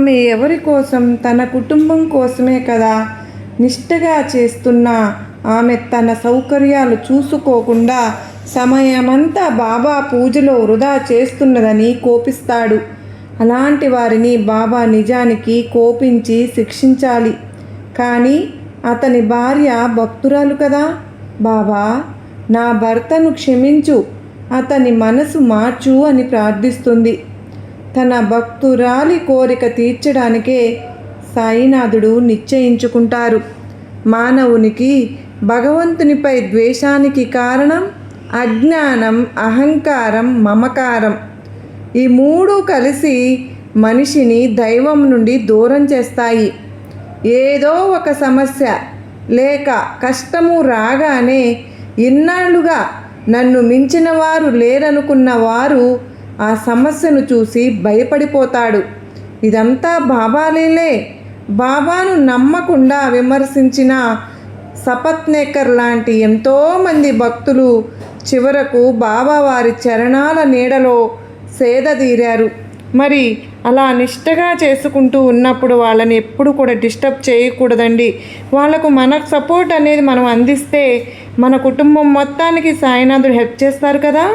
ఆమె ఎవరి కోసం? తన కుటుంబం కోసమే కదా నిష్టగా చేస్తున్నా ఆమె తన సౌకర్యాలు చూసుకోకుండా సమయమంతా బాబా పూజలో వృధా చేస్తున్నదని కోపిస్తాడు. అలాంటి వారిని బాబా నిజానికి కోపించి శిక్షించాలి. కానీ అతని భార్య భక్తురాలు కదా. బాబా, నా భర్తను క్షమించు, అతని మనసు మార్చు అని ప్రార్థిస్తుంది. తన భక్తురాలి కోరిక తీర్చడానికే సాయినాథుడు నిశ్చయించుకుంటారు. మానవునికి భగవంతునిపై ద్వేషానికి కారణం అజ్ఞానం, అహంకారం, మమకారం. ఈ మూడు కలిసి మనిషిని దైవం నుండి దూరం చేస్తాయి. ఏదో ఒక సమస్య లేక కష్టము రాగానే ఇన్నాళ్లుగా నన్ను మించిన వారు లేరనుకున్న వారు ఆ సమస్యను చూసి భయపడిపోతాడు. ఇదంతా బాబాలేలే. బాబాను నమ్మకుండా విమర్శించిన సపత్నేకర్ లాంటి ఎంతోమంది భక్తులు చివరకు బాబా వారి చరణాల నీడలో సేదతీరారు. మరి అలా నిష్టగా చేసుకుంటూ ఉన్నప్పుడు వాళ్ళని ఎప్పుడు కూడా డిస్టర్బ్ చేయకూడదండి. వాళ్ళకు మన సపోర్ట్ అనేది మనం అందిస్తే మన కుటుంబం మొత్తానికి సాయినాథుడు హెల్ప్ చేస్తారు కదా.